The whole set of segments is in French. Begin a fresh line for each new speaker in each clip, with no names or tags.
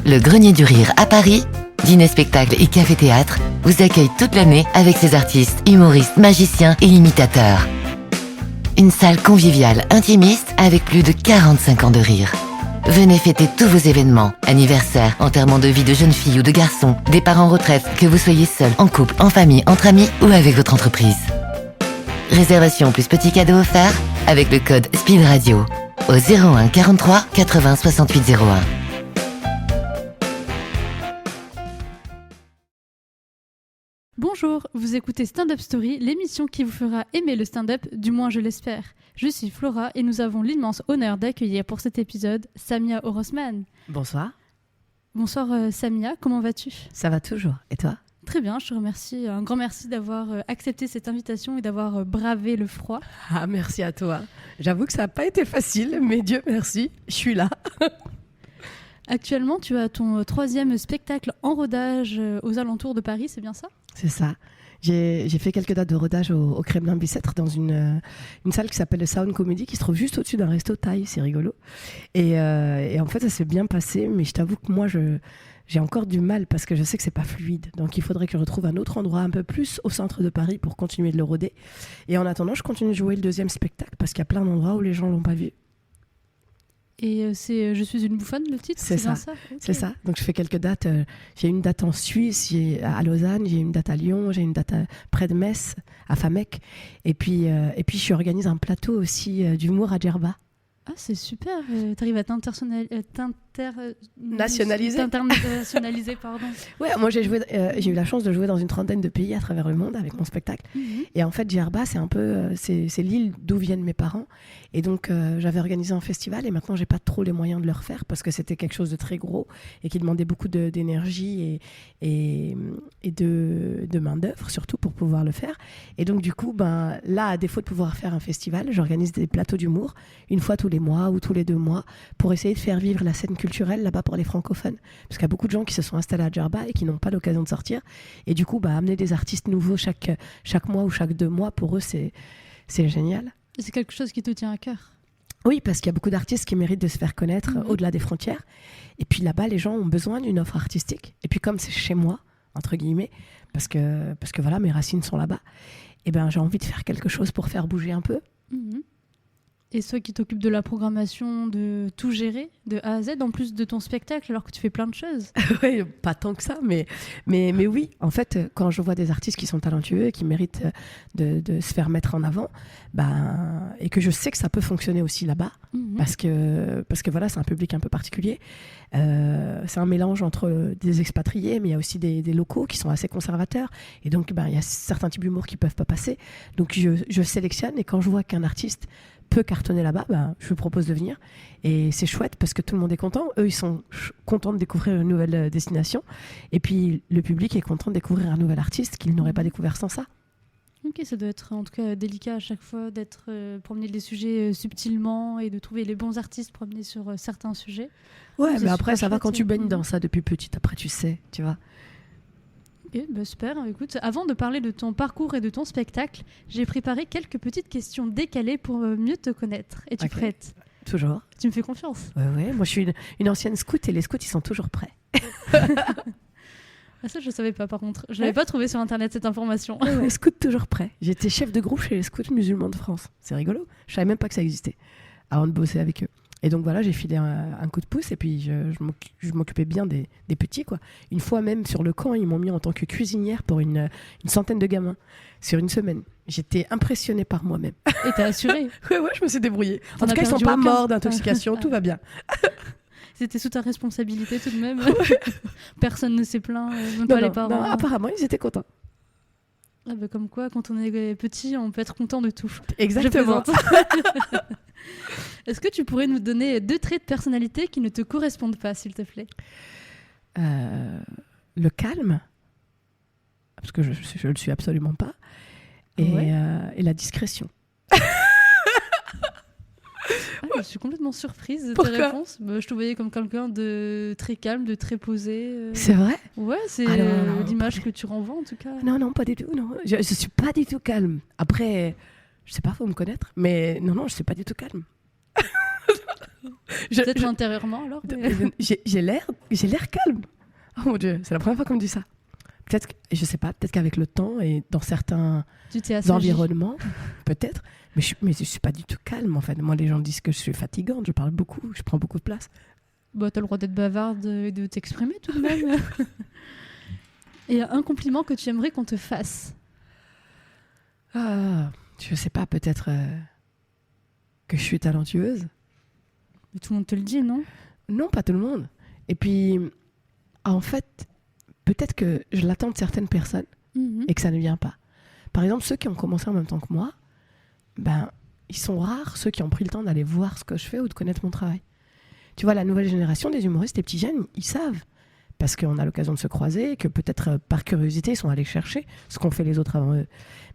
Le Grenier du Rire à Paris, dîner, spectacle et café-théâtre, vous accueille toute l'année avec ses artistes, humoristes, magiciens et imitateurs. Une salle conviviale, intimiste, avec plus de 45 ans de rire. Venez fêter tous vos événements, anniversaires, enterrement de vie de jeunes filles ou de garçons, départ en retraite, que vous soyez seul, en couple, en famille, entre amis ou avec votre entreprise. Réservation plus petit cadeau offert avec le code SPEED Radio au 01 43 80 68 01.
Bonjour, vous écoutez Stand Up Story, l'émission qui vous fera aimer le stand-up, du moins je l'espère. Je suis Flora et nous avons l'immense honneur d'accueillir pour cet épisode Samia Orosman.
Bonsoir.
Bonsoir Samia, comment vas-tu ?
Ça va toujours, et toi ?
Très bien, je te remercie. Un grand merci d'avoir accepté cette invitation et d'avoir bravé le froid.
Ah, merci à toi. J'avoue que ça n'a pas été facile, mais Dieu merci, je suis là.
Actuellement, tu as ton 3e spectacle en rodage aux alentours de Paris, c'est bien ça ?
C'est ça. J'ai fait quelques dates de rodage au Kremlin Bicêtre dans une salle qui s'appelle le Sound Comedy qui se trouve juste au-dessus d'un resto thaï, c'est rigolo. Et en fait, ça s'est bien passé, mais je t'avoue que moi, j'ai encore du mal parce que je sais que c'est pas fluide. Donc il faudrait que je retrouve un autre endroit un peu plus au centre de Paris pour continuer de le roder. Et en attendant, je continue de jouer le 2e spectacle parce qu'il y a plein d'endroits où les gens l'ont pas vu.
Et c'est Je suis une bouffonne, le titre ?
C'est ça, okay. C'est ça. Donc je fais quelques dates. J'ai une date en Suisse, à Lausanne, j'ai une date à Lyon, j'ai une date près de Metz, à Famec. Et puis je organise un plateau aussi d'humour à Djerba.
Ah, c'est super. T'arrives à internationaliser, pardon.
Ouais, moi j'ai eu la chance de jouer dans une trentaine de pays à travers le monde avec mon spectacle. Mm-hmm. Et en fait, Djerba, c'est un peu, c'est l'île d'où viennent mes parents. Et donc, j'avais organisé un festival et maintenant, j'ai pas trop les moyens de le refaire parce que c'était quelque chose de très gros et qui demandait beaucoup d'énergie et de main-d'œuvre, surtout pour pouvoir le faire. Et donc, du coup, là, à défaut de pouvoir faire un festival, j'organise des plateaux d'humour une fois tous les mois ou tous les 2 mois pour essayer de faire vivre la scène culturelle là-bas pour les francophones. Parce qu'il y a beaucoup de gens qui se sont installés à Djerba et qui n'ont pas l'occasion de sortir. Et du coup, amener des artistes nouveaux chaque mois ou chaque 2 mois, pour eux, c'est génial.
Et c'est quelque chose qui te tient à cœur ?
Oui, parce qu'il y a beaucoup d'artistes qui méritent de se faire connaître au-delà des frontières. Et puis là-bas, les gens ont besoin d'une offre artistique. Et puis comme c'est chez moi, entre guillemets, parce que voilà, mes racines sont là-bas, et j'ai envie de faire quelque chose pour faire bouger un peu.
Mmh. Et toi qui t'occupes de la programmation, de tout gérer, de A à Z, en plus de ton spectacle, alors que tu fais plein de choses.
Oui, pas tant que ça, mais oui. En fait, quand je vois des artistes qui sont talentueux et qui méritent de se faire mettre en avant, et que je sais que ça peut fonctionner aussi là-bas, parce que voilà, c'est un public un peu particulier. C'est un mélange entre des expatriés, mais il y a aussi des locaux qui sont assez conservateurs. Et donc, il y a certains types d'humour qui ne peuvent pas passer. Donc, je sélectionne et quand je vois qu'un artiste peut cartonner là-bas, je propose de venir. Et c'est chouette parce que tout le monde est content. Eux, ils sont contents de découvrir une nouvelle destination. Et puis, le public est content de découvrir un nouvel artiste qu'ils n'auraient pas découvert sans ça.
Ok, ça doit être en tout cas délicat à chaque fois d'être pour amener les sujets subtilement et de trouver les bons artistes pour amener sur certains sujets.
Ouais, mais après, ça va quand tu baignes dans ça depuis petite. Après, tu sais, tu vois.
Ok, super. Écoute, avant de parler de ton parcours et de ton spectacle, j'ai préparé quelques petites questions décalées pour mieux te connaître. Es-tu prête ?
Toujours.
Tu me fais confiance ?
Ouais. Moi, je suis une ancienne scout et les scouts, ils sont toujours prêts.
Ah, ça, je ne savais pas, par contre. Je n'avais pas trouvé sur Internet cette information.
Ouais, scout toujours prêt. J'étais chef de groupe chez les scouts musulmans de France. C'est rigolo. Je ne savais même pas que ça existait avant de bosser avec eux. Et donc voilà, j'ai filé un coup de pouce et puis je m'occupais bien des petits, quoi. Une fois même sur le camp, ils m'ont mis en tant que cuisinière pour une centaine de gamins sur une semaine. J'étais impressionnée par moi-même.
Et t'as assuré ?
Ouais, je me suis débrouillée. En tout cas, ils ne sont pas morts d'intoxication, tout va bien.
C'était sous ta responsabilité tout de même. Ouais. Personne ne s'est plaint, même pas les parents.
Non, apparemment, ils étaient contents.
Ah comme quoi, quand on est petit, on peut être content de tout.
Exactement.
Est-ce que tu pourrais nous donner 2 traits de personnalité qui ne te correspondent pas, s'il te plaît ?
Le calme, parce que je le suis absolument pas, et la discrétion.
Je suis complètement surprise de tes réponses. Je te voyais comme quelqu'un de très calme, de très posé.
C'est vrai ?
Ouais, c'est l'image que tu renvoies en tout cas.
Non, pas du tout. Non. Je suis pas du tout calme. Après, je sais pas, faut me connaître. Mais non, je suis pas du tout calme.
Peut-être intérieurement, alors.
J'ai l'air calme. Oh mon Dieu, c'est la première fois qu'on me dit ça. Peut-être, je sais pas, peut-être qu'avec le temps et dans certains environnements, peut-être, mais je suis pas du tout calme en fait. Moi, les gens disent que je suis fatigante, je parle beaucoup, je prends beaucoup de place.
Bah, t'as le droit d'être bavarde et de t'exprimer tout de même. Et un compliment que tu aimerais qu'on te fasse?
Je sais pas, peut-être que je suis talentueuse.
Mais tout le monde te le dit, non?
Non, pas tout le monde. Et puis, en fait, peut-être que je l'attends de certaines personnes et que ça ne vient pas. Par exemple, ceux qui ont commencé en même temps que moi, ben, ils sont rares, ceux qui ont pris le temps d'aller voir ce que je fais ou de connaître mon travail. Tu vois, la nouvelle génération des humoristes, les petits jeunes, ils savent. Parce qu'on a l'occasion de se croiser, et que peut-être par curiosité, ils sont allés chercher ce qu'ont fait les autres avant eux.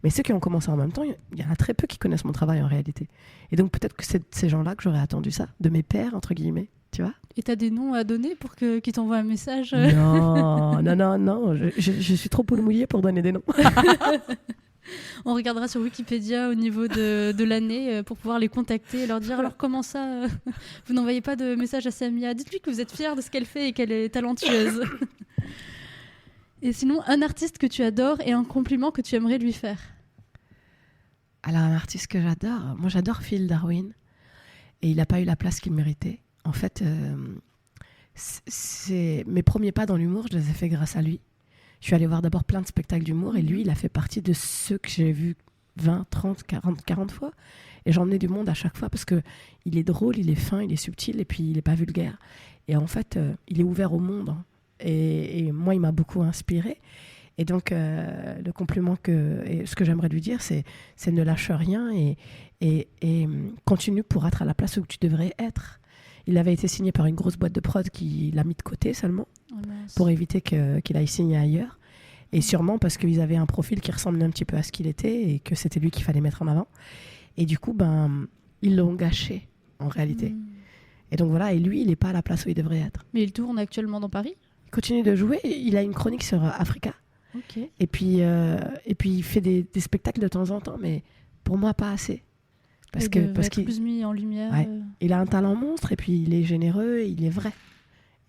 Mais ceux qui ont commencé en même temps, il y en a très peu qui connaissent mon travail en réalité. Et donc peut-être que c'est de ces gens-là que j'aurais attendu ça, de mes pairs, entre guillemets, tu vois.
Et t'as des noms à donner pour qu'ils t'envoient un message?
Non, je suis trop poule mouillée pour donner des noms.
On regardera sur Wikipédia au niveau de l'année pour pouvoir les contacter et leur dire alors comment ça vous n'envoyez pas de message à Samia, dites-lui que vous êtes fiers de ce qu'elle fait et qu'elle est talentueuse. Et sinon, un artiste que tu adores et un compliment que tu aimerais lui faire?
Alors un artiste que j'adore, moi j'adore Phil Darwin et il n'a pas eu la place qu'il méritait. En fait, mes premiers pas dans l'humour, je les ai faits grâce à lui. Je suis allée voir d'abord plein de spectacles d'humour et lui, il a fait partie de ceux que j'ai vus 20, 30, 40 fois. Et j'emmenais du monde à chaque fois parce qu'il est drôle, il est fin, il est subtil et puis il n'est pas vulgaire. Et en fait, il est ouvert au monde. Hein. Et moi, il m'a beaucoup inspirée. Et donc, le compliment ce que j'aimerais lui dire, c'est ne lâche rien et continue pour être à la place où tu devrais être. Il avait été signé par une grosse boîte de prod qui l'a mis de côté seulement pour éviter qu'il aille signer ailleurs. Et sûrement parce qu'ils avaient un profil qui ressemblait un petit peu à ce qu'il était et que c'était lui qu'il fallait mettre en avant. Et du coup, ils l'ont gâché en réalité. Et donc voilà, et lui, il n'est pas à la place où il devrait être.
Mais il tourne actuellement dans Paris?
Il continue de jouer. Il a une chronique sur Africa.
Okay.
Et puis il fait des spectacles de temps en temps, mais pour moi, pas assez. Parce qu'il
plus mis en lumière.
Ouais. Il a un talent monstre et puis il est généreux et il est vrai.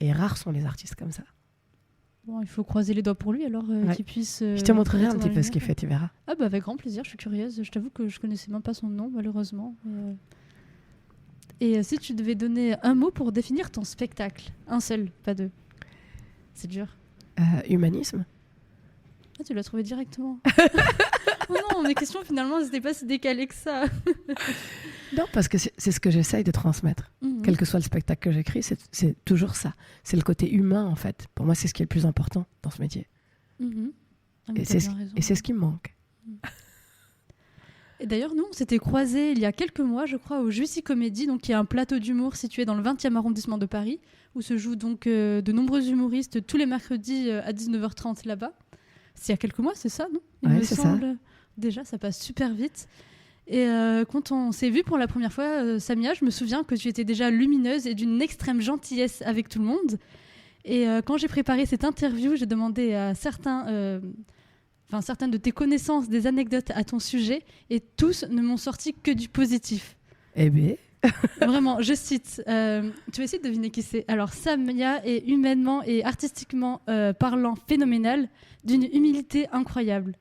Et rares sont les artistes comme ça.
Bon, il faut croiser les doigts pour lui alors qu'il puisse.
Je te montrerai un petit peu ce qu'il fait, tu verras.
Ah bah avec grand plaisir, je suis curieuse. Je t'avoue que je connaissais même pas son nom malheureusement. Et si tu devais donner un mot pour définir ton spectacle, un seul, pas deux. C'est dur.
Humanisme.
Ah, tu l'as trouvé directement. Oh non, mes questions finalement c'était pas si décalé que ça.
Non, parce que c'est ce que j'essaye de transmettre. Quel que soit le spectacle que j'écris, c'est toujours ça. C'est le côté humain en fait. Pour moi, c'est ce qui est le plus important dans ce métier.
Ah,
et c'est ce qui me manque.
Et d'ailleurs, nous, on s'était croisés il y a quelques mois, je crois, au Juicy Comédie, donc qui est un plateau d'humour situé dans le 20e arrondissement de Paris, où se jouent donc de nombreux humoristes tous les mercredis à 19h30 là-bas. C'est il y a quelques mois, c'est ça, non? Il me semble. Ça. Déjà, ça passe super vite. Et quand on s'est vu pour la première fois, Samia, je me souviens que tu étais déjà lumineuse et d'une extrême gentillesse avec tout le monde. Et quand j'ai préparé cette interview, j'ai demandé à certaines de tes connaissances des anecdotes à ton sujet, et tous ne m'ont sorti que du positif.
Eh bien...
Vraiment, je cite. Tu vas essayer de deviner qui c'est. Alors, Samia est humainement et artistiquement parlant phénoménal, d'une humilité incroyable.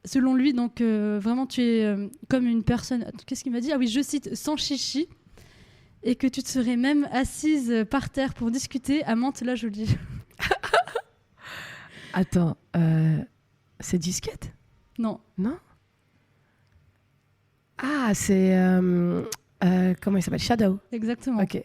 Selon lui, donc, vraiment, tu es comme une personne... Qu'est-ce qu'il m'a dit? Ah oui, je cite, sans chichi, et que tu te serais même assise par terre pour discuter à Mantes-la-Jolie.
Attends, c'est Disquette?
Non.
Non? Ah, c'est... comment il s'appelle? Shadow.
Exactement.
Ok.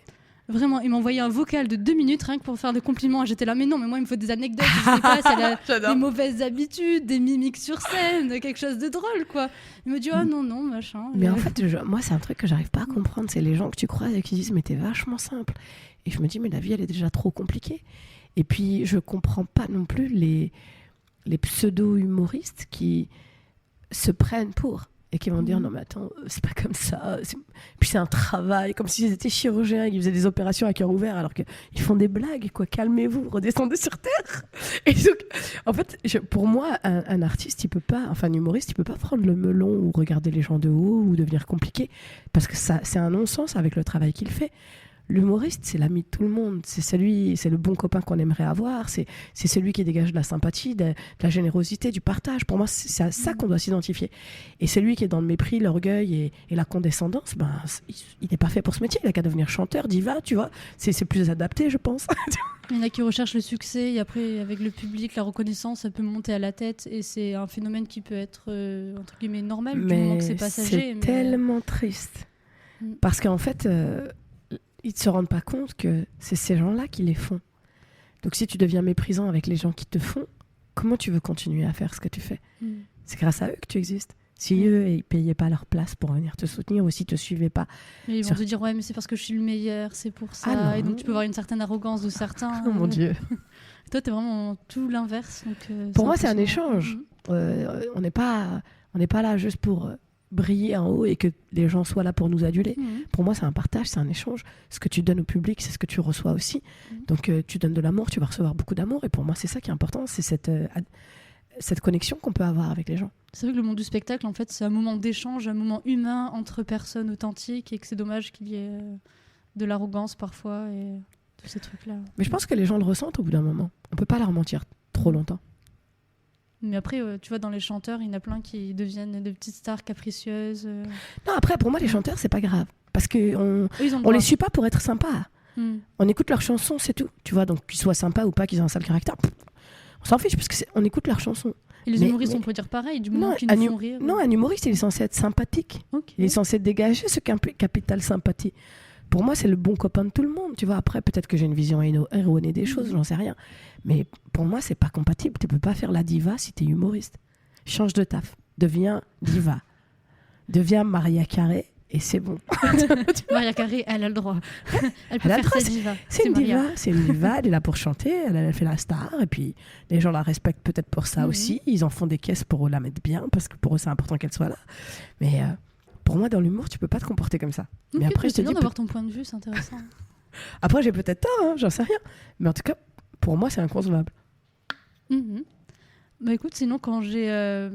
Vraiment, il m'a envoyé un vocal de 2 minutes rien que pour faire des compliments. J'étais là, mais non, mais moi, il me faut des anecdotes. Je sais pas, c'est des mauvaises habitudes, des mimiques sur scène, quelque chose de drôle, quoi. Il me dit, oh non, machin.
Mais en fait, moi, c'est un truc que j'arrive pas à comprendre. C'est les gens que tu croises et qui disent, mais t'es vachement simple. Et je me dis, mais la vie, elle est déjà trop compliquée. Et puis, je comprends pas non plus les pseudo-humoristes qui se prennent pour. et qui vont dire non mais attends, c'est pas comme ça, puis c'est un travail, comme s'ils étaient chirurgiens et qu'ils faisaient des opérations à cœur ouvert alors qu'ils font des blagues, quoi. Calmez-vous, redescendez sur terre. Et donc, en fait, pour moi, un artiste, il peut pas, enfin un humoriste, il peut pas prendre le melon ou regarder les gens de haut ou devenir compliqué, parce que ça, c'est un non-sens avec le travail qu'il fait. L'humoriste, c'est l'ami de tout le monde. C'est le bon copain qu'on aimerait avoir. C'est celui qui dégage de la sympathie, de la générosité, du partage. Pour moi, c'est à ça qu'on doit s'identifier. Et celui qui est dans le mépris, l'orgueil et la condescendance, il n'est pas fait pour ce métier. Il n'a qu'à devenir chanteur, diva, tu vois. C'est plus adapté, je pense.
Il y en a qui recherchent le succès et après, avec le public, la reconnaissance, ça peut monter à la tête et c'est un phénomène qui peut être, entre guillemets, normal du moment que c'est passager.
C'est tellement triste. Parce qu'en fait... ils ne se rendent pas compte que c'est ces gens-là qui les font. Donc si tu deviens méprisant avec les gens qui te font, comment tu veux continuer à faire ce que tu fais ? C'est grâce à eux que tu existes. Si eux, ils ne payaient pas leur place pour venir te soutenir ou s'ils ne te suivaient pas...
Mais ils vont te dire, ouais, mais c'est parce que je suis le meilleur, c'est pour ça. Et donc tu peux avoir une certaine arrogance de certains.
Oh mon Dieu.
Toi, tu es vraiment tout l'inverse.
Pour moi, c'est un échange. On n'est pas là juste pour... briller en haut et que les gens soient là pour nous aduler. Pour moi, c'est un partage, c'est un échange. Ce que tu donnes au public, c'est ce que tu reçois aussi. Donc, tu donnes de l'amour, tu vas recevoir beaucoup d'amour. Et pour moi, c'est ça qui est important, c'est cette connexion qu'on peut avoir avec les gens.
C'est vrai que le monde du spectacle, en fait, c'est un moment d'échange, un moment humain entre personnes authentiques et que c'est dommage qu'il y ait de l'arrogance parfois et tous ces trucs-là.
Mais je pense que les gens le ressentent au bout d'un moment. On peut pas leur mentir trop longtemps.
Mais après, tu vois, dans les chanteurs, il y en a plein qui deviennent de petites stars capricieuses.
Non, après, pour moi, les chanteurs, c'est pas grave. Parce qu'on les suit pas pour être sympa. On écoute leurs chansons, c'est tout. Tu vois, donc qu'ils soient sympas ou pas, qu'ils aient un sale caractère, on s'en fiche, parce qu'on écoute leurs chansons.
Et les humoristes, on peut dire pareil, du moment qu'ils nous font rire.
Non, un humoriste, il est censé être sympathique. Okay. Il est censé dégager ce capital sympathie. Pour moi, c'est le bon copain de tout le monde. Tu vois, après, peut-être que j'ai une vision erronée des choses, j'en sais rien. Mais pour moi, c'est pas compatible. Tu peux pas faire la diva si t'es humoriste. Change de taf. Deviens diva. Deviens Maria Carré et c'est bon.
Maria Carré, elle a le droit. Elle peut faire sa diva.
C'est une diva, elle est là pour chanter, elle fait la star. Et puis, les gens la respectent peut-être pour ça aussi. Ils en font des caisses pour la mettre bien, parce que pour eux, c'est important qu'elle soit là. Mais... pour moi, dans l'humour, tu peux pas te comporter comme ça.
Okay, mais après, je te dis d'avoir ton point de vue, c'est intéressant.
Après, j'ai peut-être tort, j'en sais rien. Mais en tout cas, pour moi, c'est inconcevable.
Bah écoute, sinon, quand j'ai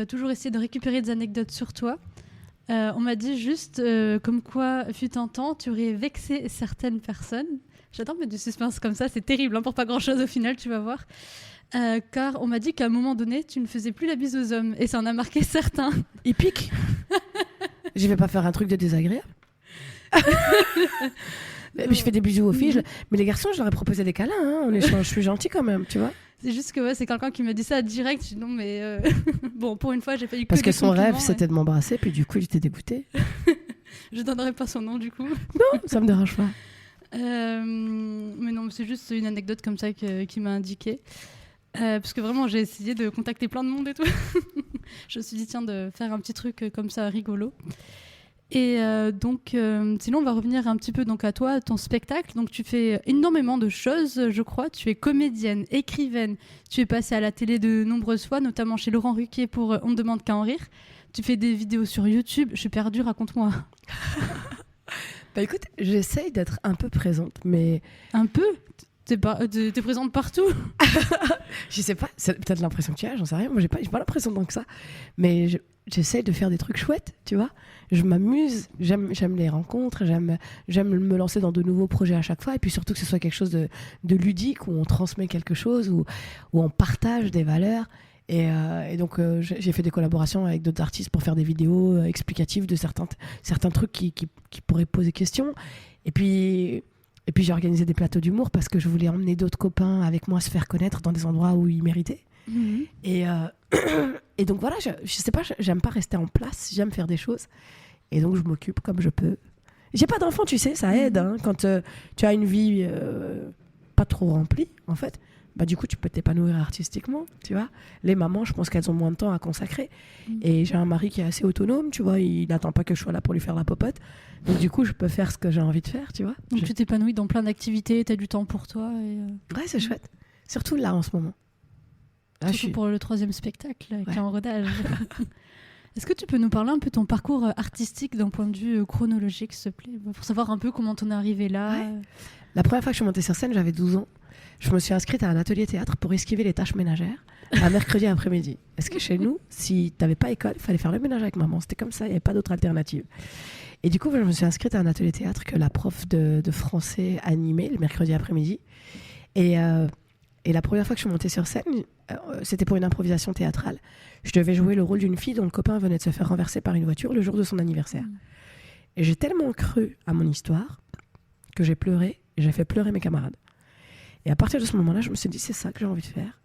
toujours essayé de récupérer des anecdotes sur toi, on m'a dit juste comme quoi, fut un temps, tu aurais vexé certaines personnes. J'adore mettre du suspense comme ça, c'est terrible, pour pas grand-chose au final, tu vas voir. Car on m'a dit qu'à un moment donné, tu ne faisais plus la bise aux hommes. Et ça en a marqué certains.
Il pique. Je vais pas faire un truc de désagréable. Mais je fais des bisous aux filles. Mais les garçons, je leur ai proposé des câlins. En échange, je suis gentille quand même, tu vois.
C'est juste que c'est quelqu'un qui m'a dit ça direct. Je dis non, mais bon, pour une fois, j'ai pas eu que
parce que son rêve,
ouais.
c'était de m'embrasser. Puis du coup, j'étais dégoûtée.
Je donnerai pas son nom, du coup.
Non, ça me dérange pas.
Mais non, c'est juste une anecdote comme ça qui m'a indiqué. Parce que vraiment, j'ai essayé de contacter plein de monde et tout. Je me suis dit, tiens, de faire un petit truc comme ça rigolo. Et donc, sinon, on va revenir un petit peu donc, à toi, à ton spectacle. Donc, tu fais énormément de choses, je crois. Tu es comédienne, écrivaine. Tu es passée à la télé de nombreuses fois, notamment chez Laurent Ruquier pour On ne demande qu'à en rire. Tu fais des vidéos sur YouTube. Je suis perdue, raconte-moi.
Bah écoute, j'essaye d'être un peu présente, mais...
Un peu ? T'es présente partout.
Je sais pas, c'est peut-être l'impression que tu as, j'en sais rien. Moi, j'ai pas l'impression tant que ça. Mais j'essaie de faire des trucs chouettes, tu vois. Je m'amuse, j'aime les rencontres, j'aime me lancer dans de nouveaux projets à chaque fois. Et puis surtout que ce soit quelque chose de ludique, où on transmet quelque chose, où on partage des valeurs. Et donc, j'ai fait des collaborations avec d'autres artistes pour faire des vidéos explicatives de certains trucs qui pourraient poser question. Et puis j'ai organisé des plateaux d'humour parce que je voulais emmener d'autres copains avec moi se faire connaître dans des endroits où ils méritaient. Et donc voilà, je sais pas, j'aime pas rester en place, j'aime faire des choses. Et donc je m'occupe comme je peux. J'ai pas d'enfant, tu sais, ça aide quand tu as une vie pas trop remplie, en fait. Bah, du coup, tu peux t'épanouir artistiquement, tu vois. Les mamans, je pense qu'elles ont moins de temps à consacrer. Et j'ai un mari qui est assez autonome, tu vois. Il n'attend pas que je sois là pour lui faire la popote. Donc, du coup, je peux faire ce que j'ai envie de faire, tu vois.
Donc, tu t'épanouis dans plein d'activités, tu as du temps pour toi.
Ouais, c'est chouette. Surtout là, en ce moment.
Là, surtout pour le 3e spectacle qui est en rodage. Est-ce que tu peux nous parler un peu de ton parcours artistique d'un point de vue chronologique, s'il te plaît, pour savoir un peu comment t'en es arrivé là?
Ouais. La première fois que je suis montée sur scène, j'avais 12 ans. Je me suis inscrite à un atelier théâtre pour esquiver les tâches ménagères un mercredi après-midi. Parce que chez nous, si t'avais pas école, il fallait faire le ménage avec maman. C'était comme ça, il n'y avait pas d'autre alternative. Et du coup, je me suis inscrite à un atelier théâtre que la prof de français animait le mercredi après-midi. Et la première fois que je suis montée sur scène, c'était pour une improvisation théâtrale. Je devais jouer le rôle d'une fille dont le copain venait de se faire renverser par une voiture le jour de son anniversaire. Et j'ai tellement cru à mon histoire que j'ai pleuré et j'ai fait pleurer mes camarades. Et à partir de ce moment-là, je me suis dit, c'est ça que j'ai envie de faire.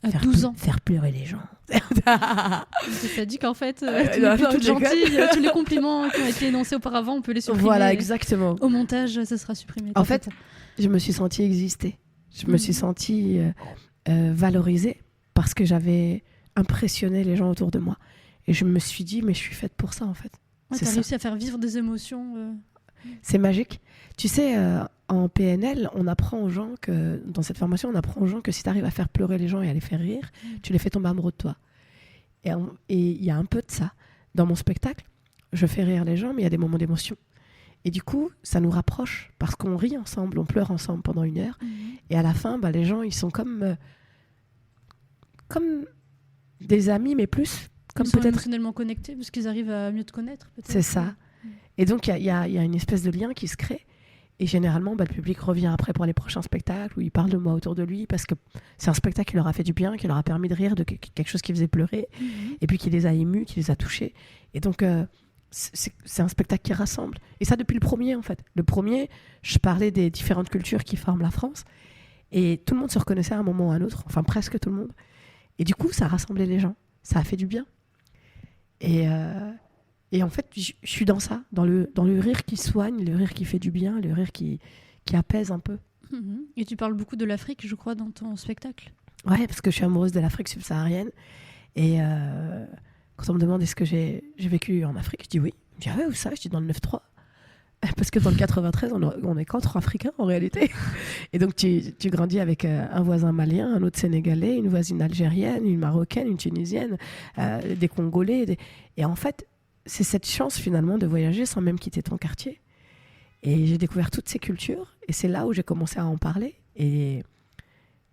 À 12 ans.
Faire pleurer les gens.
Ça dit qu'en fait, tu n'es plus toute gentille. Tous les compliments qui ont été énoncés auparavant, on peut les supprimer.
Voilà, exactement.
Au montage, ça sera supprimé.
En fait, je me suis sentie exister. Je me suis sentie valorisée parce que j'avais impressionné les gens autour de moi. Et je me suis dit, mais je suis faite pour ça, en fait.
Ouais, tu as réussi à faire vivre des émotions.
C'est magique. Tu sais, en PNL, on apprend aux gens que, dans cette formation, on apprend aux gens que si tu arrives à faire pleurer les gens et à les faire rire, tu les fais tomber amoureux de toi. Et il y a un peu de ça. Dans mon spectacle, je fais rire les gens, mais il y a des moments d'émotion. Et du coup, ça nous rapproche parce qu'on rit ensemble, on pleure ensemble pendant 1 heure. Et à la fin, les gens, ils sont comme des amis, mais plus comme
ils sont
peut-être
émotionnellement connectés parce qu'ils arrivent à mieux te connaître. Peut-être.
C'est ça. Et donc, il y a une espèce de lien qui se crée. Et généralement, le public revient après pour les prochains spectacles où il parle de moi autour de lui parce que c'est un spectacle qui leur a fait du bien, qui leur a permis de rire de quelque chose qui faisait pleurer et puis qui les a émus, qui les a touchés. Et donc, c'est un spectacle qui rassemble. Et ça, depuis le premier, en fait. Le premier, je parlais des différentes cultures qui forment la France et tout le monde se reconnaissait à un moment ou à un autre, enfin presque tout le monde. Et du coup, ça a rassemblé les gens. Ça a fait du bien. Et en fait, je suis dans ça, dans le rire qui soigne, le rire qui fait du bien, le rire qui apaise un peu.
Et tu parles beaucoup de l'Afrique, je crois, dans ton spectacle.
Ouais, parce que je suis amoureuse de l'Afrique subsaharienne. Et quand on me demande est-ce que j'ai vécu en Afrique, je dis oui. Je dis ah ouais, où ça? Je dis dans le 9-3. Parce que dans le 93, on est qu'entre Africains en réalité. Et donc tu grandis avec un voisin malien, un autre sénégalais, une voisine algérienne, une marocaine, une tunisienne, des Congolais. Et en fait, c'est cette chance finalement de voyager sans même quitter ton quartier. Et j'ai découvert toutes ces cultures et c'est là où j'ai commencé à en parler. Et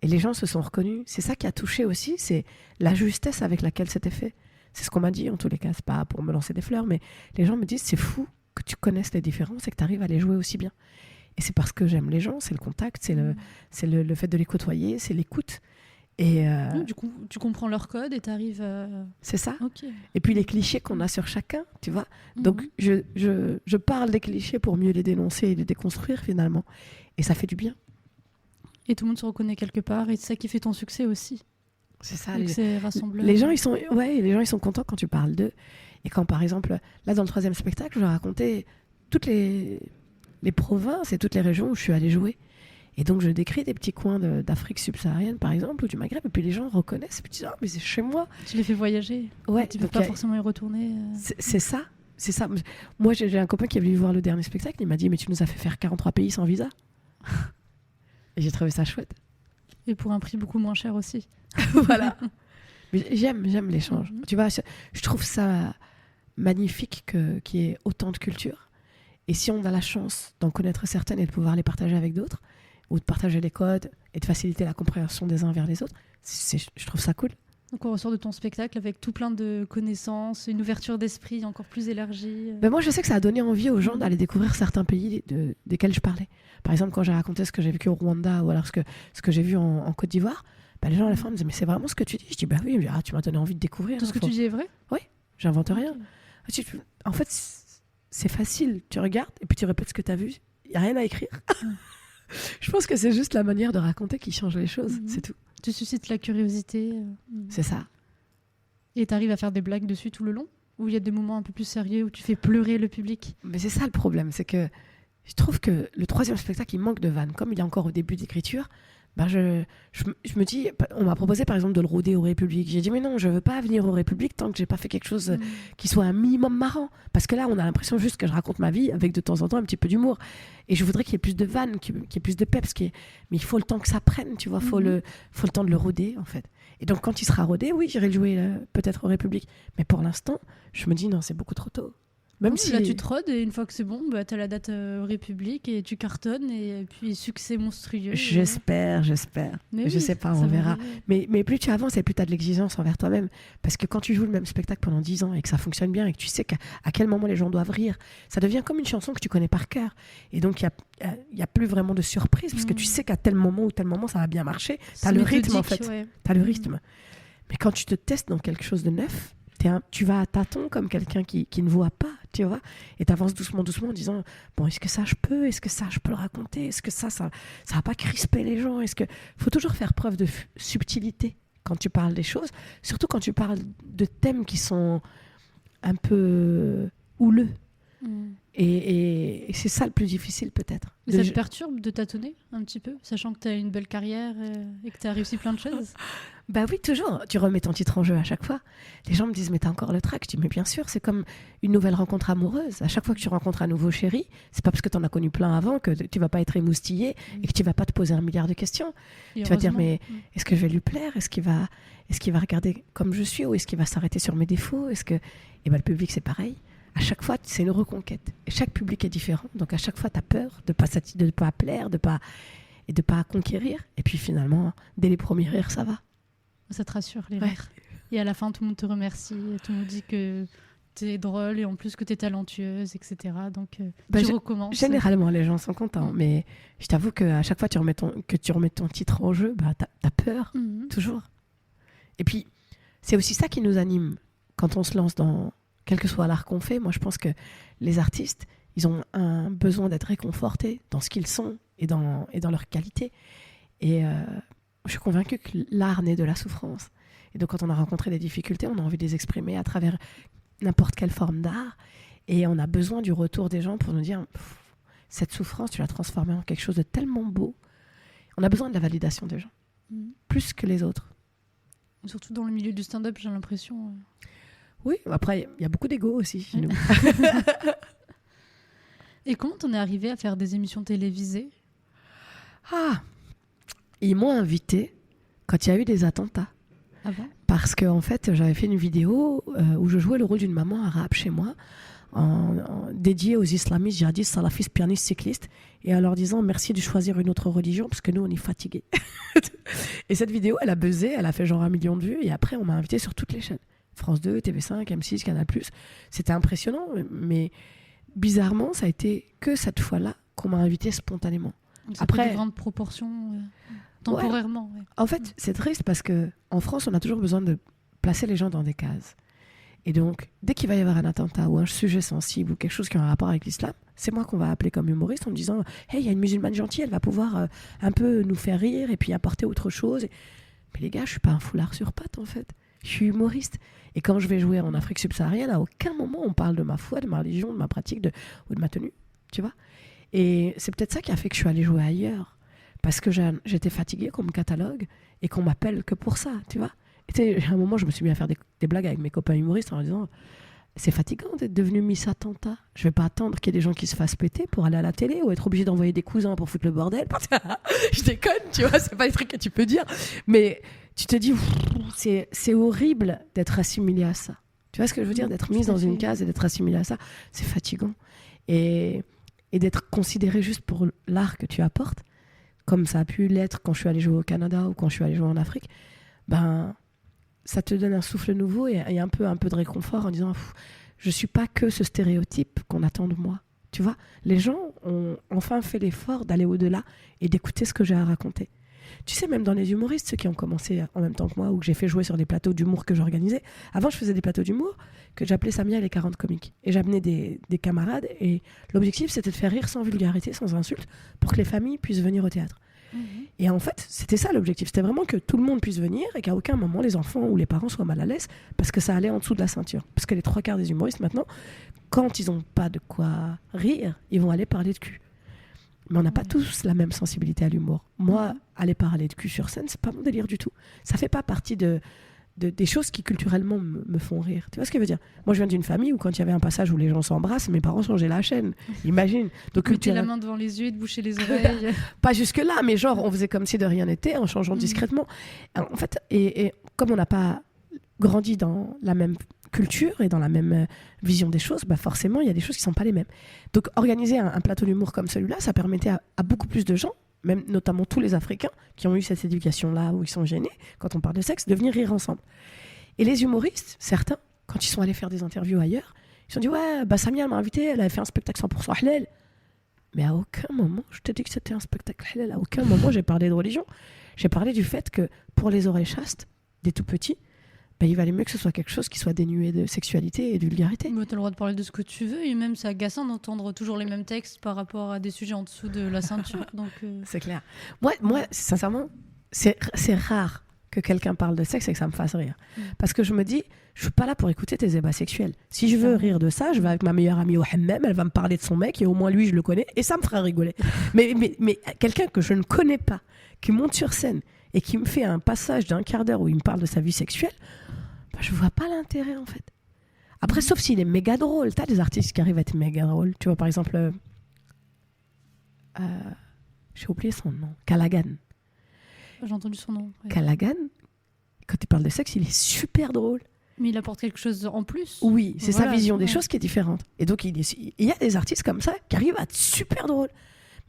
les gens se sont reconnus. C'est ça qui a touché aussi, c'est la justesse avec laquelle c'était fait. C'est ce qu'on m'a dit en tous les cas, c'est pas pour me lancer des fleurs, mais les gens me disent c'est fou que tu connaisses les différences et que tu arrives à les jouer aussi bien. Et c'est parce que j'aime les gens, c'est le contact, c'est le fait de les côtoyer, c'est l'écoute. Et
du coup, tu comprends leur code et tu arrives à...
C'est ça.
Okay.
Et puis les clichés qu'on a sur chacun, tu vois. Donc je parle des clichés pour mieux les dénoncer et les déconstruire finalement. Et ça fait du bien.
Et tout le monde se reconnaît quelque part et c'est ça qui fait ton succès aussi.
C'est ça.
C'est rassembleur.
Les gens, ils sont contents quand tu parles d'eux. Et quand par exemple, là dans le 3e spectacle, je racontais toutes les provinces et toutes les régions où je suis allée jouer. Et donc, je décris des petits coins d'Afrique subsaharienne, par exemple, ou du Maghreb, et puis les gens reconnaissent, et puis ils disent « Ah, mais c'est chez moi !»
Tu les fais voyager.
Ouais.
Tu ne peux pas forcément y retourner.
C'est ça. Moi, j'ai un copain qui est venu voir le dernier spectacle, il m'a dit « Mais tu nous as fait faire 43 pays sans visa !» Et j'ai trouvé ça chouette.
Et pour un prix beaucoup moins cher aussi.
Voilà. Mais j'aime l'échange. Tu vois, je trouve ça magnifique qu'il y ait autant de cultures. Et si on a la chance d'en connaître certaines et de pouvoir les partager avec d'autres, ou de partager les codes et de faciliter la compréhension des uns vers les autres, je trouve ça cool.
Donc on ressort de ton spectacle avec tout plein de connaissances, une ouverture d'esprit encore plus élargie.
Ben moi je sais que ça a donné envie aux gens d'aller découvrir certains pays desquels je parlais. Par exemple quand j'ai raconté ce que j'ai vécu au Rwanda ou alors ce que j'ai vu en Côte d'Ivoire, les gens à la fin me disaient mais c'est vraiment ce que tu dis? Je dis bah oui, tu m'as donné envie de découvrir.
Tout ce que tu dis est vrai?
Oui, j'invente rien. En fait c'est facile, tu regardes et puis tu répètes ce que tu as vu, il n'y a rien à écrire. Je pense que c'est juste la manière de raconter qui change les choses, c'est tout.
Tu suscites la curiosité.
C'est ça.
Et tu arrives à faire des blagues dessus tout le long? Ou il y a des moments un peu plus sérieux où tu fais pleurer le public?
Mais c'est ça le problème, c'est que je trouve que le 3e spectacle, il manque de vannes. Comme il est encore au début d'écriture, je me dis, on m'a proposé par exemple de le rôder au République. J'ai dit mais non, je veux pas venir au République tant que j'ai pas fait quelque chose qui soit un minimum marrant. Parce que là, on a l'impression juste que je raconte ma vie avec de temps en temps un petit peu d'humour. Et je voudrais qu'il y ait plus de vannes, qu'il y ait plus de peps. Mais il faut le temps que ça prenne, tu vois. Faut le temps de le rôder en fait. Et donc quand il sera rodé, oui, j'irai le jouer peut-être au République. Mais pour l'instant, je me dis non, c'est beaucoup trop tôt. Même si
là tu te rodes et une fois que c'est bon, t'as la date au République et tu cartonnes et puis succès monstrueux.
J'espère.
Mais
je sais pas, on verra. Mais plus tu avances et plus tu as de l'exigence envers toi-même. Parce que quand tu joues le même spectacle pendant 10 ans et que ça fonctionne bien et que tu sais à quel moment les gens doivent rire, ça devient comme une chanson que tu connais par cœur. Et donc il y a plus vraiment de surprise parce que tu sais qu'à tel moment ou tel moment ça va bien marcher. Tu as le rythme en fait.
Ouais.
Tu as le rythme. Mais quand tu te testes dans quelque chose de neuf, tu vas à tâtons comme quelqu'un qui ne voit pas, tu vois, et tu avances doucement en disant bon, est-ce que ça je peux le raconter, est-ce que ça va pas crisper les gens, faut toujours faire preuve de subtilité quand tu parles des choses, surtout quand tu parles de thèmes qui sont un peu houleux. Et c'est ça le plus difficile peut-être.
Mais ça te perturbe de tâtonner un petit peu, sachant que tu as une belle carrière et que tu as réussi plein de choses?
Bah oui, toujours. Tu remets ton titre en jeu à chaque fois. Les gens me disent mais t'as encore le trac. Je dis mais bien sûr, c'est comme une nouvelle rencontre amoureuse. À chaque fois que tu rencontres un nouveau chéri, c'est pas parce que t'en as connu plein avant que tu vas pas être émoustillé et que tu vas pas te poser 1 milliard de questions. Tu vas dire mais est-ce que je vais lui plaire? Est-ce qu'il va regarder comme je suis ou est-ce qu'il va s'arrêter sur mes défauts? Et le public c'est pareil. À chaque fois, c'est une reconquête. Et chaque public est différent. Donc, à chaque fois, tu as peur de ne pas plaire, de pas conquérir. Et puis, finalement, dès les premiers rires, ça va.
Ça te rassure, les rires. Et à la fin, tout le monde te remercie. Tout le monde dit que tu es drôle et en plus que tu es talentueuse, etc. Donc, tu recommences.
Généralement, les gens sont contents. Mais je t'avoue qu'à chaque fois que tu remets ton titre en jeu, tu as peur. Toujours. Et puis, c'est aussi ça qui nous anime quand on se lance dans... Quel que soit l'art qu'on fait, moi je pense que les artistes, ils ont un besoin d'être réconfortés dans ce qu'ils sont et dans leur qualité. Et je suis convaincue que l'art naît de la souffrance. Et donc quand on a rencontré des difficultés, on a envie de les exprimer à travers n'importe quelle forme d'art. Et on a besoin du retour des gens pour nous dire cette souffrance, tu l'as transformée en quelque chose de tellement beau. On a besoin de la validation des gens, plus que les autres.
Surtout dans le milieu du stand-up, j'ai l'impression...
Oui, après, il y a beaucoup d'ego aussi chez nous.
Et comment t'en es arrivé à faire des émissions télévisées?
Ils m'ont invité quand il y a eu des attentats.
Ah bon?
Parce qu'en fait, j'avais fait une vidéo où je jouais le rôle d'une maman arabe chez moi, dédiée aux islamistes, djihadistes, salafistes, pianistes, cyclistes, et en leur disant merci de choisir une autre religion parce que nous, on est fatigués. Et cette vidéo, elle a buzzé, elle a fait genre 1 million de vues, et après, on m'a invité sur toutes les chaînes. France 2, TV5, M6, Canal+. C'était impressionnant, mais bizarrement, ça a été que cette fois-là qu'on m'a invité spontanément.
Ça après, de grandes proportions, temporairement. Ouais.
En fait, c'est triste parce qu'en France, on a toujours besoin de placer les gens dans des cases. Et donc, dès qu'il va y avoir un attentat ou un sujet sensible ou quelque chose qui a un rapport avec l'islam, c'est moi qu'on va appeler comme humoriste en me disant « Hey, il y a une musulmane gentille, elle va pouvoir un peu nous faire rire et puis apporter autre chose. » Mais les gars, je suis pas un foulard sur pattes, en fait. Je suis humoriste. Et quand je vais jouer en Afrique subsaharienne, à aucun moment on parle de ma foi, de ma religion, de ma pratique ou de ma tenue. Tu vois ? Et c'est peut-être ça qui a fait que je suis allée jouer ailleurs. Parce que j'étais fatiguée qu'on me catalogue et qu'on m'appelle que pour ça, tu vois ? Et à un moment, je me suis mis à faire des blagues avec mes copains humoristes en leur disant « C'est fatigant d'être devenu Miss Attentat. Je vais pas attendre qu'il y ait des gens qui se fassent péter pour aller à la télé ou être obligé d'envoyer des cousins pour foutre le bordel. » Je déconne, tu vois, c'est pas des trucs que tu peux dire. Mais tu te dis, c'est horrible d'être assimilé à ça. Tu vois ce que je veux dire ? D'être mise dans une case et d'être assimilé à ça, c'est fatigant. Et d'être considéré juste pour l'art que tu apportes, comme ça a pu l'être quand je suis allée jouer au Canada ou quand je suis allée jouer en Afrique, ben, ça te donne un souffle nouveau et un peu de réconfort en disant je suis pas que ce stéréotype qu'on attend de moi. Tu vois, les gens ont enfin fait l'effort d'aller au-delà et d'écouter ce que j'ai à raconter. Tu sais, même dans les humoristes, ceux qui ont commencé en même temps que moi ou que j'ai fait jouer sur des plateaux d'humour que j'organisais, avant je faisais des plateaux d'humour que j'appelais Samia les 40 comiques. Et j'amenais des camarades et l'objectif c'était de faire rire sans vulgarité, sans insulte, pour que les familles puissent venir au théâtre. Et en fait, c'était ça l'objectif. C'était vraiment que tout le monde puisse venir et qu'à aucun moment les enfants ou les parents soient mal à l'aise parce que ça allait en dessous de la ceinture. Parce que les 3/4 des humoristes maintenant, quand ils n'ont pas de quoi rire, ils vont aller parler de cul. Mais on n'a pas tous la même sensibilité à l'humour. Moi, aller parler de cul sur scène, c'est pas mon délire du tout. Ça fait pas partie des choses qui culturellement me font rire. Tu vois ce que je veux dire? Moi, je viens d'une famille où quand il y avait un passage où les gens s'embrassent, mes parents changeaient la chaîne. Imagine.
Donc, mettez la main devant les yeux et de boucher les oreilles.
Pas jusque-là, mais genre, on faisait comme si de rien n'était en changeant discrètement. En fait, et comme on n'a pas grandi dans la même culture et dans la même vision des choses, bah forcément, il y a des choses qui ne sont pas les mêmes. Donc, organiser un plateau d'humour comme celui-là, ça permettait à beaucoup plus de gens, même notamment tous les Africains qui ont eu cette éducation-là, où ils sont gênés, quand on parle de sexe, de venir rire ensemble. Et les humoristes, certains, quand ils sont allés faire des interviews ailleurs, ils se sont dit « Ouais, bah Samia m'a invité, elle avait fait un spectacle 100% halal. » Mais à aucun moment, je t'ai dit que c'était un spectacle halal. À aucun moment, j'ai parlé de religion. J'ai parlé du fait que pour les oreilles chastes, des tout petits, bah, il valait mieux que ce soit quelque chose qui soit dénué de sexualité et de vulgarité.
Tu as le droit de parler de ce que tu veux, et même c'est agaçant d'entendre toujours les mêmes textes par rapport à des sujets en dessous de la ceinture. Donc,
C'est clair. Moi sincèrement, c'est rare que quelqu'un parle de sexe et que ça me fasse rire. Parce que je me dis, je suis pas là pour écouter tes ébats sexuels. Si je veux rire de ça, je vais avec ma meilleure amie au hammam, elle va me parler de son mec, et au moins lui, je le connais, et ça me fera rigoler. mais quelqu'un que je ne connais pas, qui monte sur scène, et qui me fait un passage d'1 quart d'heure où il me parle de sa vie sexuelle, bah, je vois pas l'intérêt en fait. Après, sauf s'il est méga drôle. T'as des artistes qui arrivent à être méga drôles. Tu vois, par exemple, j'ai oublié son nom, Callaghan.
J'ai entendu son nom. Ouais.
Callaghan, quand il parle de sexe, il est super drôle.
Mais il apporte quelque chose en plus.
Oui, c'est sa vision des choses qui est différente. Et donc, il y a des artistes comme ça qui arrivent à être super drôles.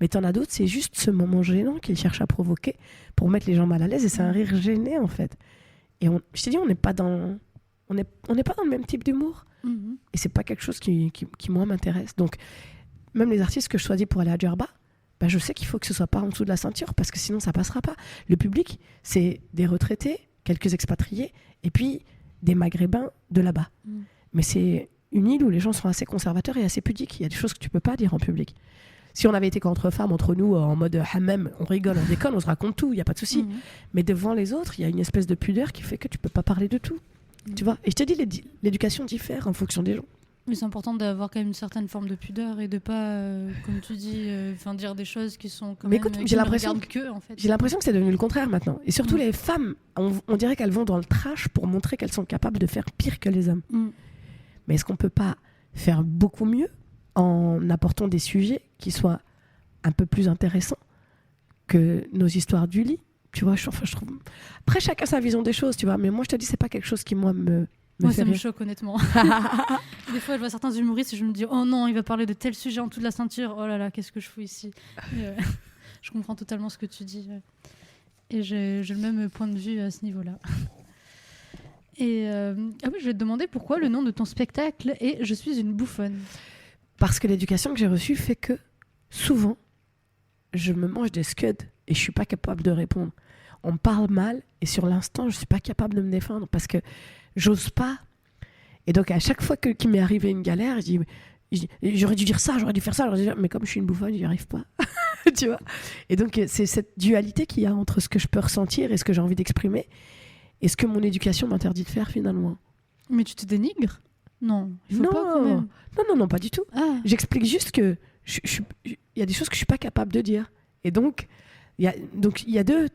Mais t'en as d'autres, c'est juste ce moment gênant qu'ils cherchent à provoquer pour mettre les gens mal à l'aise. Et c'est un rire gêné, en fait. Et je t'ai dit, on n'est pas dans le même type d'humour. Et c'est pas quelque chose qui moi, m'intéresse. Donc, même les artistes que je choisis pour aller à Djerba, bah, je sais qu'il faut que ce soit pas en dessous de la ceinture, parce que sinon, ça passera pas. Le public, c'est des retraités, quelques expatriés, et puis des Maghrébins de là-bas. Mais c'est une île où les gens sont assez conservateurs et assez pudiques. Il y a des choses que tu peux pas dire en public. Si on avait été qu'entre femmes, entre nous, en mode hammam, on rigole, on déconne, on se raconte tout, il n'y a pas de souci. Mais devant les autres, il y a une espèce de pudeur qui fait que tu ne peux pas parler de tout. Tu vois? Et je te dis, l'éducation diffère en fonction des gens.
Mais c'est important d'avoir quand même une certaine forme de pudeur et de pas, comme tu dis, dire des choses qui sont quand même...
Écoute, j'ai l'impression que c'est devenu le contraire maintenant. Et surtout les femmes, on dirait qu'elles vont dans le trash pour montrer qu'elles sont capables de faire pire que les hommes. Mais est-ce qu'on ne peut pas faire beaucoup mieux en apportant des sujets qui soient un peu plus intéressants que nos histoires du lit? Tu vois, je trouve... Après, chacun sa vision des choses, tu vois. Mais moi, je te dis, c'est pas quelque chose qui, moi, me
ça me choque, honnêtement. Des fois, je vois certains humoristes et je me dis, oh non, il va parler de tel sujet en dessous de la ceinture. Oh là là, qu'est-ce que je fous ici? Je comprends totalement ce que tu dis. Et j'ai le même point de vue à ce niveau-là. Et oui, je vais te demander pourquoi le nom de ton spectacle est « Je suis une bouffonne ».
Parce que l'éducation que j'ai reçue fait que, souvent, je me mange des scuds et je suis pas capable de répondre. On me parle mal et sur l'instant, je suis pas capable de me défendre parce que j'ose pas. Et donc, à chaque fois qu'il m'est arrivé une galère, je dis, j'aurais dû dire ça, j'aurais dû faire ça, mais comme je suis une bouffonne, j'y arrive pas. Tu vois? Et donc, c'est cette dualité qu'il y a entre ce que je peux ressentir et ce que j'ai envie d'exprimer et ce que mon éducation m'interdit de faire finalement.
Mais tu te dénigres? Non, il faut pas quand même.
Non, pas du tout. J'explique juste que il y a des choses que je suis pas capable de dire. Et donc, il y a deux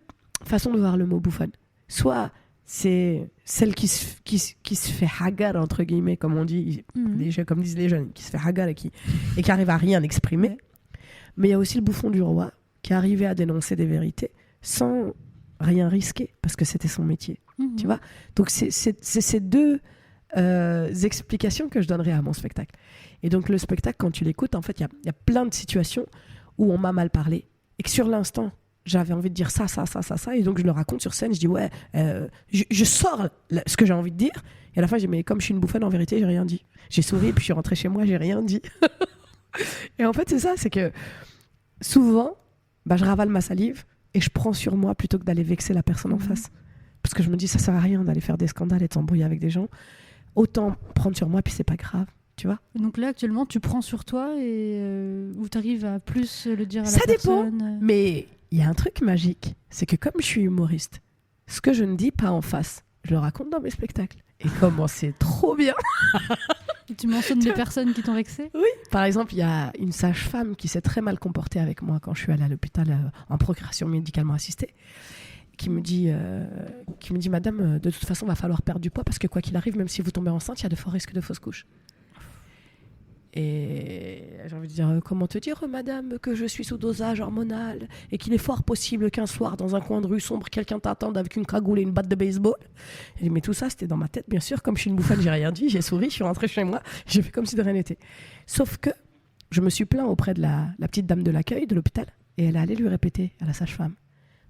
façons de voir le mot bouffonne. Soit c'est celle qui se fait hagar, entre guillemets, comme on dit, comme disent les jeunes, qui se fait hagar et qui arrive à rien exprimer. Mais il y a aussi le bouffon du roi qui arrivait à dénoncer des vérités sans rien risquer parce que c'était son métier. Tu vois? Donc c'est ces deux explications que je donnerai à mon spectacle. Et donc le spectacle, quand tu l'écoutes, en fait, il y a plein de situations où on m'a mal parlé et que sur l'instant, j'avais envie de dire ça, et donc je le raconte sur scène, je dis ouais, je sors ce que j'ai envie de dire, et à la fin, je dis mais comme je suis une bouffonne, en vérité, j'ai rien dit. J'ai souri, puis je suis rentrée chez moi, j'ai rien dit. Et en fait, c'est ça, c'est que souvent, je ravale ma salive et je prends sur moi plutôt que d'aller vexer la personne en face. Parce que je me dis, ça sert à rien d'aller faire des scandales et de s'embrouiller avec des gens. Autant prendre sur moi, puis c'est pas grave. Tu vois?
Donc là, actuellement, tu prends sur toi et où tu arrives à plus le dire à la
personne. Ça
dépend,
mais il y a un truc magique, c'est que comme je suis humoriste, ce que je ne dis pas en face, je le raconte dans mes spectacles. Et comment c'est trop bien.
Tu mentionnes des personnes qui t'ont vexé?
Oui. Par exemple, il y a une sage-femme qui s'est très mal comportée avec moi quand je suis allée à l'hôpital en procréation médicalement assistée, qui me dit, madame, de toute façon, il va falloir perdre du poids parce que quoi qu'il arrive, même si vous tombez enceinte, il y a de forts risques de fausse couche. Et j'ai envie de dire, comment te dire, madame, que je suis sous dosage hormonal et qu'il est fort possible qu'un soir, dans un coin de rue sombre, quelqu'un t'attende avec une cagoule et une batte de baseball. J'ai dit, mais tout ça, c'était dans ma tête, bien sûr. Comme je suis une bouffane, j'ai rien dit, j'ai souri, je suis rentrée chez moi, j'ai fait comme si de rien n'était. Sauf que je me suis plaint auprès de la petite dame de l'accueil de l'hôpital et elle est allée lui répéter à la sage-femme.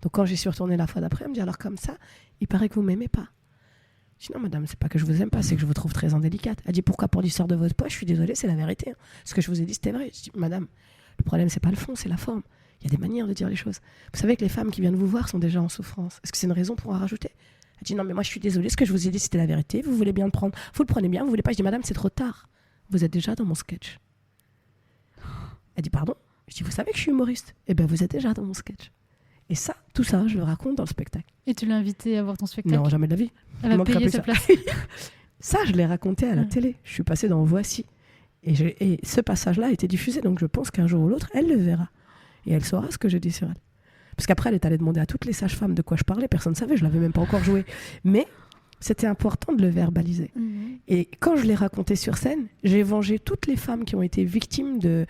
Donc quand j'y suis retournée la fois d'après, elle me dit, alors comme ça, il paraît que vous m'aimez pas. Je dis non madame, c'est pas que je vous aime pas, c'est que je vous trouve très indélicate. Elle dit pourquoi pour l'histoire de votre poids? Je suis désolée, c'est la vérité. Ce que je vous ai dit c'était vrai. Je dis madame, le problème c'est pas le fond, c'est la forme. Il y a des manières de dire les choses. Vous savez que les femmes qui viennent vous voir sont déjà en souffrance. Est-ce que c'est une raison pour en rajouter? Elle dit non mais moi je suis désolée, ce que je vous ai dit c'était la vérité. Vous voulez bien le prendre, vous le prenez bien, vous voulez pas? Je dis madame c'est trop tard. Vous êtes déjà dans mon sketch. Elle dit pardon? Je dis vous savez que je suis humoriste? Eh bien vous êtes déjà dans mon sketch. Et ça, tout ça, je le raconte dans le spectacle.
Et tu l'as invité à voir ton spectacle?
Non, jamais de la vie.
Elle va payer sa place.
Ça, je l'ai raconté à la télé. Je suis passée dans Voici. Et ce passage-là a été diffusé, donc je pense qu'un jour ou l'autre, elle le verra. Et elle saura ce que je dis sur elle. Parce qu'après, elle est allée demander à toutes les sages-femmes de quoi je parlais. Personne ne savait, je ne l'avais même pas encore joué. Mais c'était important de le verbaliser. Et quand je l'ai raconté sur scène, j'ai vengé toutes les femmes qui ont été victimes de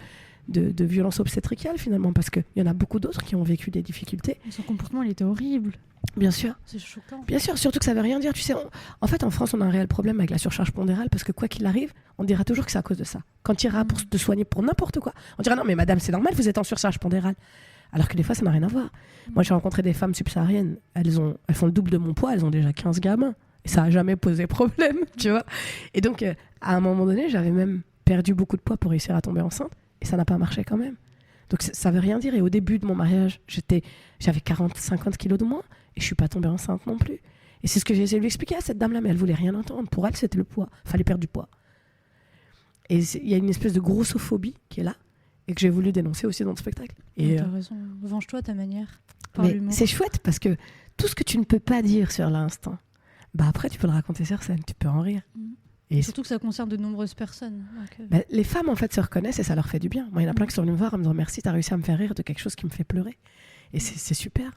violences obstétricales finalement, parce qu'il y en a beaucoup d'autres qui ont vécu des difficultés.
Son comportement, il était horrible.
Bien sûr.
C'est choquant.
Bien sûr, surtout que ça veut rien dire. Tu sais, en fait, en France, on a un réel problème avec la surcharge pondérale parce que quoi qu'il arrive, on dira toujours que c'est à cause de ça. Quand tu iras pour te soigner pour n'importe quoi, on dira non mais madame, c'est normal, vous êtes en surcharge pondérale. Alors que des fois, ça n'a rien à voir. Moi, j'ai rencontré des femmes subsahariennes, elles font le double de mon poids, elles ont déjà 15 gamins. Et ça n'a jamais posé problème, tu vois. Et donc, à un moment donné, j'avais même perdu beaucoup de poids pour réussir à tomber enceinte. Et ça n'a pas marché quand même. Donc ça veut rien dire. Et au début de mon mariage, j'avais 40-50 kilos de moins et je suis pas tombée enceinte non plus. Et c'est ce que j'ai essayé de lui expliquer à cette dame-là, mais elle voulait rien entendre. Pour elle, c'était le poids. Fallait perdre du poids. Et il y a une espèce de grossophobie qui est là et que j'ai voulu dénoncer aussi dans le spectacle. Et
t'as raison. Venge-toi à ta manière. Par
mais
l'humour.
c'est chouette parce que tout ce que tu ne peux pas dire sur l'instant, bah après tu peux le raconter sur scène, tu peux en rire.
Et surtout que ça concerne de nombreuses personnes.
Donc, les femmes, en fait, se reconnaissent et ça leur fait du bien. Moi, il y en a plein qui sont venus me voir en me disant merci, t'as réussi à me faire rire de quelque chose qui me fait pleurer. Et c'est super.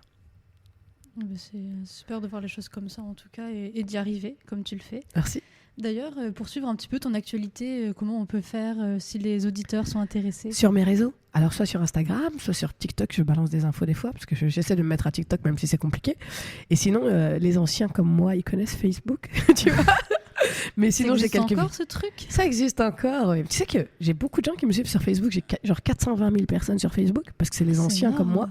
C'est super de voir les choses comme ça, en tout cas, et d'y arriver, comme tu le fais.
Merci.
D'ailleurs, pour suivre un petit peu ton actualité, comment on peut faire si les auditeurs sont intéressés?
Sur mes réseaux. Alors, soit sur Instagram, soit sur TikTok, je balance des infos des fois, parce que j'essaie de me mettre à TikTok, même si c'est compliqué. Et sinon, les anciens comme moi, ils connaissent Facebook, tu vois. Mais sinon, j'ai quelques.
Ça existe encore ce truc?
Ça existe encore, oui. Tu sais que j'ai beaucoup de gens qui me suivent sur Facebook. J'ai genre 420 000 personnes sur Facebook, parce que c'est les anciens
énorme.
comme moi.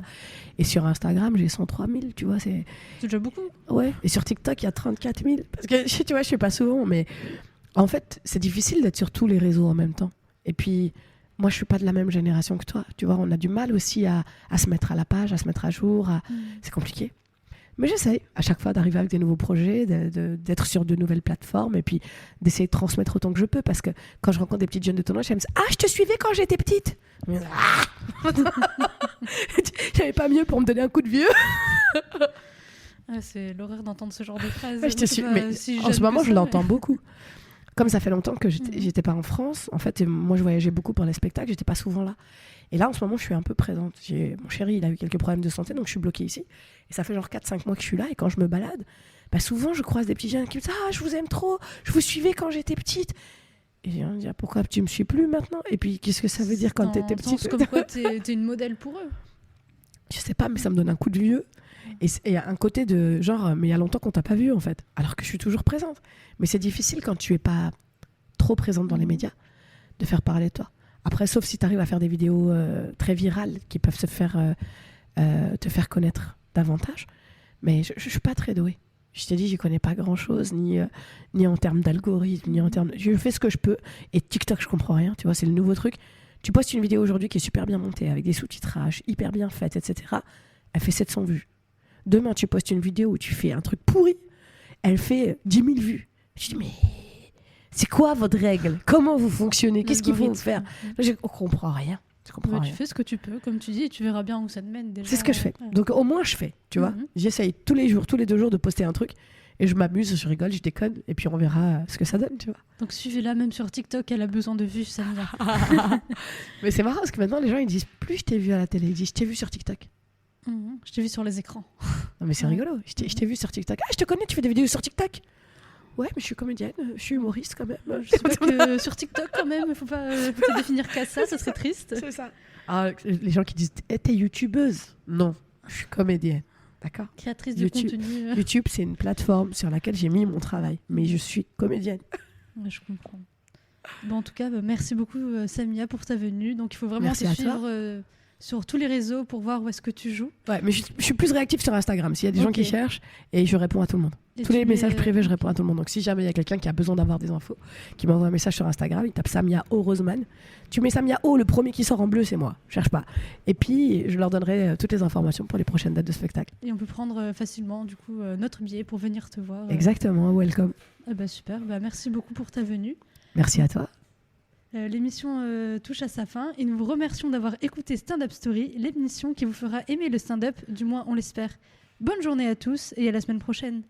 Et sur Instagram, j'ai 103 000, tu vois. C'est
déjà beaucoup.
Ouais. Et sur TikTok, il y a 34 000. Parce que, tu vois, je suis pas souvent, mais en fait, c'est difficile d'être sur tous les réseaux en même temps. Et puis, moi, je suis pas de la même génération que toi. Tu vois, on a du mal aussi à se mettre à la page, à se mettre à jour. C'est compliqué. Mais j'essaye à chaque fois d'arriver avec des nouveaux projets, d'être sur de nouvelles plateformes et puis d'essayer de transmettre autant que je peux. Parce que quand je rencontre des petites jeunes de ton âge, elles me disent « Ah, je te suivais quand j'étais petite !» J'avais pas mieux pour me donner un coup de vieux.
C'est l'horreur d'entendre ce genre de phrase.
Je te suis, mais en ce moment, je l'entends beaucoup. Comme ça fait longtemps que j'étais pas en France, en fait, moi je voyageais beaucoup pour les spectacles, j'étais pas souvent là. Et là, en ce moment, je suis un peu présente. Mon chéri, il a eu quelques problèmes de santé, donc je suis bloquée ici. Et ça fait genre 4-5 mois que je suis là. Et quand je me balade, souvent, je croise des petits jeunes qui me disent « Ah, je vous aime trop, je vous suivais quand j'étais petite. » Et je me dis « Pourquoi tu me suis plus maintenant ?» Et puis, qu'est-ce que ça veut dire quand t'étais petite?
Comme quoi, t'es une modèle pour eux.
Je sais pas, mais ça me donne un coup de vieux. Et un côté de genre, mais il y a longtemps qu'on t'a pas vu, en fait. Alors que je suis toujours présente. Mais c'est difficile quand tu es pas trop présente dans les médias de faire parler de toi. Après, sauf si tu arrives à faire des vidéos très virales qui peuvent te faire connaître davantage. Mais je suis pas très douée. Je t'ai dit, j'y connais pas grand-chose, ni en termes d'algorithme, ni en termes... Je fais ce que je peux. Et TikTok, je comprends rien. Tu vois, c'est le nouveau truc. Tu postes une vidéo aujourd'hui qui est super bien montée, avec des sous-titrages, hyper bien faite, etc. Elle fait 700 vues. Demain, tu postes une vidéo où tu fais un truc pourri. Elle fait 10 000 vues. Je dis, mais... C'est quoi votre règle? Comment vous fonctionnez? Qu'est-ce qu'il faut faire? Je ne comprends rien.
Tu fais ce que tu peux, comme tu dis, et tu verras bien où ça te mène déjà.
C'est ce que je fais. Donc au moins je fais, tu vois. J'essaye tous les jours, tous les 2 jours de poster un truc. Et je m'amuse, je rigole, je déconne. Et puis on verra ce que ça donne, tu vois.
Donc suivez-la, même sur TikTok, elle a besoin de vues, Samia.
Mais c'est marrant parce que maintenant, les gens, ils disent plus je t'ai vu à la télé, ils disent je t'ai vu sur TikTok.
Je t'ai vu sur les écrans.
Non, mais c'est rigolo. Je t'ai vu sur TikTok. Ah, je te connais, tu fais des vidéos sur TikTok. Ouais, mais je suis comédienne, je suis humoriste quand même.
Je sais pas que sur TikTok, quand même, il faut pas te définir qu'à ça, ça serait triste.
C'est ça. Ah, les gens qui disent t'es youtubeuse. Non, je suis comédienne. D'accord.
Créatrice de contenu.
YouTube, c'est une plateforme sur laquelle j'ai mis mon travail. Mais je suis comédienne.
Ouais, je comprends. Bon, en tout cas, merci beaucoup, Samia, pour ta venue. Donc, il faut vraiment
Merci
te
à
suivre sur tous les réseaux pour voir où est-ce que tu joues.
Ouais, mais je suis plus réactive sur Instagram. S'il y a des gens qui cherchent, et je réponds à tout le monde.
Et
tous les messages privés, je réponds à tout le monde. Donc, si jamais il y a quelqu'un qui a besoin d'avoir des infos, qui m'envoie un message sur Instagram, il tape Samia O Roseman. Tu mets Samia O, le premier qui sort en bleu, c'est moi. Cherche pas. Et puis, je leur donnerai toutes les informations pour les prochaines dates de spectacle.
Et on peut prendre facilement, du coup, notre billet pour venir te voir.
Exactement, welcome.
Super. Merci beaucoup pour ta venue.
Merci à toi.
L'émission touche à sa fin et nous vous remercions d'avoir écouté Stand Up Story, l'émission qui vous fera aimer le stand-up, du moins on l'espère. Bonne journée à tous et à la semaine prochaine.